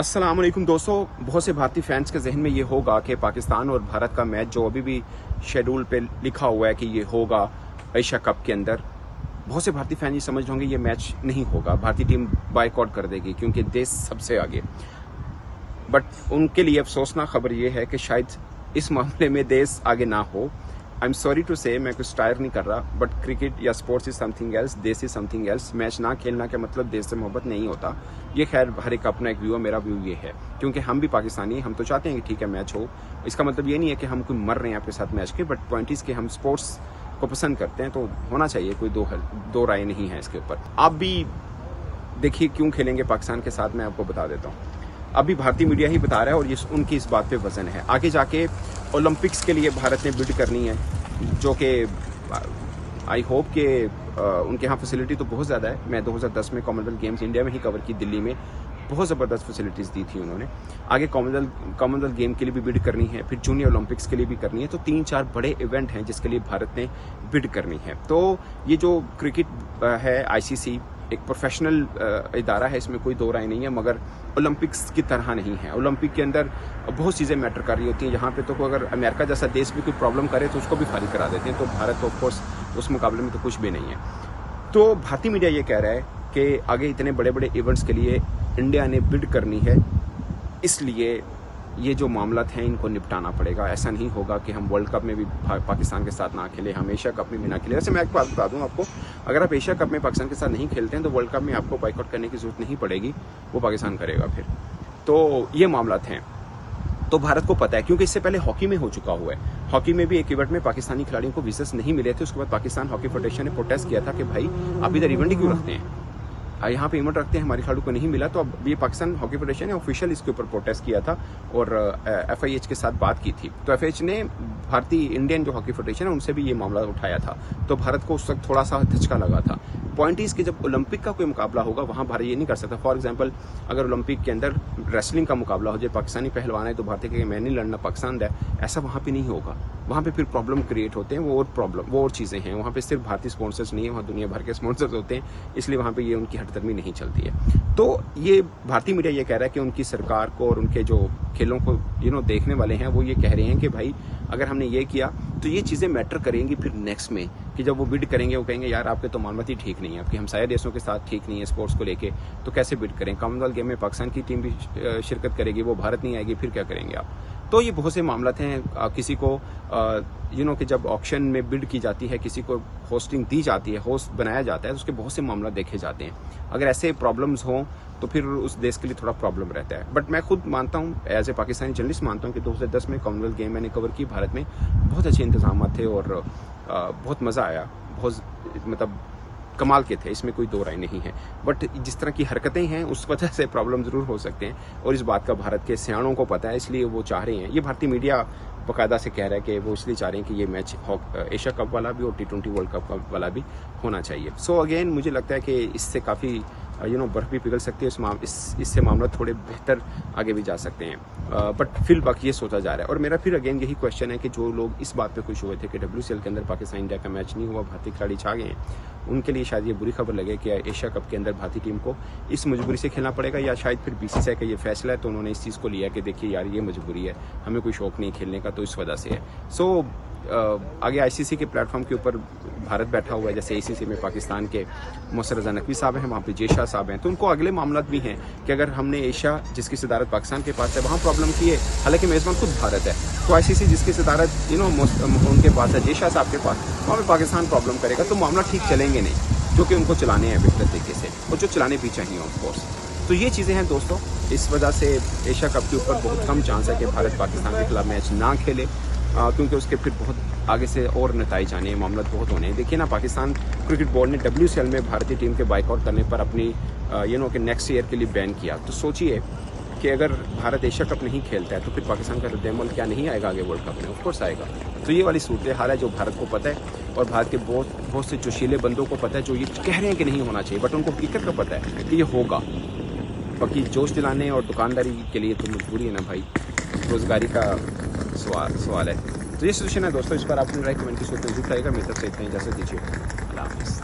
अस्सलाम वालेकुम दोस्तों, बहुत से भारतीय फैंस के जहन में ये होगा कि पाकिस्तान और भारत का मैच जो अभी भी शेड्यूल पे लिखा हुआ है कि ये होगा एशिया कप के अंदर, बहुत से भारतीय फैन ये समझ होंगे ये मैच नहीं होगा, भारतीय टीम बायकॉट कर देगी क्योंकि देश सबसे आगे। बट उनके लिए अफसोसनाक खबर ये है कि शायद इस मामले में देश आगे ना हो। आई एम सॉरी टू से, मैं कुछ टायर नहीं कर रहा, बट क्रिकेट या स्पोर्ट्स इज समथिंग एल्स, देश इज समथिंग एल्स। मैच ना खेलना का मतलब देश से मोहब्बत नहीं होता। ये खैर हर एक अपना एक व्यू है, मेरा व्यू ये है क्योंकि हम भी पाकिस्तानी हैं, हम तो चाहते हैं कि ठीक है मैच हो। इसका मतलब ये नहीं है कि हम कोई मर रहे हैं आपके साथ मैच के, बट पॉइंट इज कि हम स्पोर्ट्स को पसंद करते हैं तो होना चाहिए, कोई दो राय नहीं है इसके ऊपर। आप भी देखिए क्यों खेलेंगे पाकिस्तान के साथ, मैं आपको बता देता हूँ। अभी भारतीय मीडिया ही बता रहा है और ये उनकी इस बात पे वजन है। आगे जाके ओलंपिक्स के लिए भारत ने बिड करनी है, जो कि आई होप कि उनके यहाँ फैसिलिटी तो बहुत ज़्यादा है। मैं 2010 में कॉमनवेल्थ गेम्स इंडिया में ही कवर की, दिल्ली में बहुत ज़बरदस्त फैसिलिटीज़ दी थी उन्होंने। आगे कॉमनवेल्थ गेम के लिए भी बिड करनी है, फिर जूनियर ओलंपिक्स के लिए भी करनी है। तो 3-4 बड़े इवेंट हैं जिसके लिए भारत ने बिड करनी है। तो ये जो क्रिकेट है, आईसीसी एक प्रोफेशनल इदारा है, इसमें कोई दो राय नहीं है, मगर ओलंपिक्स की तरह नहीं है। ओलंपिक के अंदर बहुत चीज़ें मैटर कर रही होती हैं। यहाँ पे तो अगर अमेरिका जैसा देश भी कोई प्रॉब्लम करे तो उसको भी फारिग करा देते हैं। तो भारत तो ऑफकोर्स उस मुकाबले में तो कुछ भी नहीं है। तो भारतीय मीडिया ये कह रहा है कि आगे इतने बड़े बड़े इवेंट्स के लिए इंडिया ने बिड करनी है, इसलिए ये जो मामला हैं इनको निपटाना पड़ेगा। ऐसा नहीं होगा कि हम वर्ल्ड कप में भी पाकिस्तान के साथ ना खेले, हम एशिया कप में भी ना खेले। वैसे मैं एक बात बता दूं आपको, अगर आप एशिया कप में पाकिस्तान के साथ नहीं खेलते हैं तो वर्ल्ड कप में आपको बाइकआउट करने की जरूरत नहीं पड़ेगी, वो पाकिस्तान करेगा फिर। तो ये मामला हैं। तो भारत को पता है क्योंकि इससे पहले हॉकी में हो चुका हुआ है। हॉकी में भी एक इवेंट में पाकिस्तानी खिलाड़ियों को विजेस नहीं मिले थे, उसके बाद पाकिस्तान हॉकी फेडरेशन ने प्रोटेस्ट किया था कि भाई आप इधर इवेंट क्यों रखते हैं, यहाँ पे इवेंट रखते हैं, हमारे खिलाड़ियों को नहीं मिला। तो अब ये पाकिस्तान हॉकी फेडरेशन ने ऑफिशियल इसके ऊपर प्रोटेस्ट किया था और FIH के साथ बात की थी। तो FIH ने भारतीय इंडियन जो हॉकी फेडरेशन है उनसे भी ये मामला उठाया था। तो भारत को उस वक्त थोड़ा सा धचका लगा था। पॉइंट इज कि जब ओलंपिक का कोई मुकाबला होगा वहां भारत ये नहीं कर सकता। फॉर एग्जांपल अगर ओलंपिक के अंदर रेसलिंग का मुकाबला हो जाए, पाकिस्तानी पहलवान है तो भारतीय के मैं नहीं लड़ना, पाकिस्तान है, ऐसा वहां पे नहीं होगा। वहां पे फिर प्रॉब्लम क्रिएट होते हैं, वो और चीजें हैं। वहां पे सिर्फ भारतीय स्पॉन्सर्स नहीं है, वहां दुनिया भर के स्पॉन्सर्स होते हैं, इसलिए वहां पे ये उनकी हटदर्मी नहीं चलती है। तो ये भारतीय मीडिया ये कह रहा है कि उनकी सरकार को और उनके जो खेलों को देखने वाले हैं वो ये कह रहे हैं कि भाई अगर हमने ये किया तो ये चीजें मैटर करेंगी फिर नेक्स्ट में, कि जब वो बिड करेंगे वो कहेंगे यार आपके तो मामला ही ठीक नहीं है, आपकी हमसाया देशों के साथ ठीक नहीं है स्पोर्ट्स को लेके, तो कैसे बिड करें। कॉमनवेल्थ गेम में पाकिस्तान की टीम भी शिरकत करेगी, वो भारत नहीं आएगी, फिर क्या करेंगे आप। तो ये बहुत से मामला हैं। किसी को कि जब ऑक्शन में बिड की जाती है, किसी को होस्टिंग दी जाती है, होस्ट बनाया जाता है, तो उसके बहुत से मामला देखे जाते हैं। अगर ऐसे प्रॉब्लम्स हों तो फिर उस देश के लिए थोड़ा प्रॉब्लम रहता है। बट मैं खुद मानता हूँ, एज ए पाकिस्तानी जर्नलिस्ट मानता हूँ कि 2010 में कॉमनवेल्थ गेम मैंने कवर की, भारत में बहुत अच्छे इंतजाम थे और बहुत मज़ा आया, बहुत मतलब कमाल के थे, इसमें कोई दो राय नहीं है। बट जिस तरह की हरकतें हैं उस वजह से प्रॉब्लम जरूर हो सकते हैं और इस बात का भारत के सियाणों को पता है, इसलिए वो चाह रहे हैं। ये भारतीय मीडिया बाकायदा से कह रहा है कि वो इसलिए चाह रहे हैं कि ये मैच एशिया कप वाला भी और T20 वर्ल्ड कप वाला भी होना चाहिए। सो अगेन मुझे लगता है कि इससे काफ़ी बर्फ भी पिघल सकती है, इससे मामला थोड़े बेहतर आगे भी जा सकते हैं। बट फिल वक्त ये सोचा जा रहा है। और मेरा फिर अगेन यही क्वेश्चन है कि जो लोग इस बात पे खुश हुए थे कि WCL के अंदर पाकिस्तान इंडिया का मैच नहीं हुआ, भारतीय खिलाड़ी छा गए हैं, उनके लिए शायद ये बुरी खबर लगे कि एशिया कप के अंदर भारतीय टीम को इस मजबूरी से खेलना पड़ेगा, या शायद फिर BCCI का ये फैसला है तो उन्होंने इस चीज़ को लिया कि देखिए यार ये मजबूरी है, हमें कोई शौक नहीं खेलने का, तो इस वजह से है। सो आगे ICC के प्लेटफॉर्म के ऊपर भारत बैठा हुआ है, जैसे ACC में पाकिस्तान के मोहसिन रज़ा नकवी साहब हैं, वहाँ पे जय शाह साहब हैं, तो उनको अगले मामला भी हैं कि अगर हमने एशिया जिसकी सदारत पाकिस्तान के पास है वहाँ प्रॉब्लम की है, हालांकि मेज़बान खुद भारत है, तो ICC जिसकी सदारत उनके पास है, जय शाह साहब के पास, वहाँ पे पाकिस्तान प्रॉब्लम करेगा तो मामला ठीक चलेंगे नहीं, जो कि उनको चलाने हैं बेहतर तरीके से और जो चलाने भी चाहिए ऑफकोर्स। तो ये चीज़ें हैं दोस्तों, इस वजह से एशिया कप के ऊपर बहुत कम चांस है कि भारत पाकिस्तान के खिलाफ मैच ना खेले, क्योंकि उसके फिर बहुत आगे से और नताइज आने, मामला बहुत होने हैं। देखिए ना, पाकिस्तान क्रिकेट बोर्ड ने WCL में भारतीय टीम के बाइकआउट करने पर अपनी कि नेक्स्ट ईयर के लिए बैन किया। तो सोचिए कि अगर भारत एशिया कप नहीं खेलता है तो फिर पाकिस्तान का रद्द-ए-अमल क्या नहीं आएगा आगे वर्ल्ड कप में, ऑफकोर्स आएगा। तो ये वाली सूरत हाल है जो भारत को पता है और भारत के बहुत से जोशीले बंदों को पता है, जो ये कह रहे हैं कि नहीं होना चाहिए, बट उनको हकीकत का पता है कि ये होगा। बाकी जोश दिलाने और दुकानदारी के लिए तो मजबूरी है ना भाई, रोजगारी का सवाल है। तो ये सोल्यूशन है दोस्तों, इस पर आपने राय कमेंट की सूरत में जरूर आएगा। मेरी तरफ से इतना ही, इजाजत दीजिए, अल्लाह हाफ़िज़।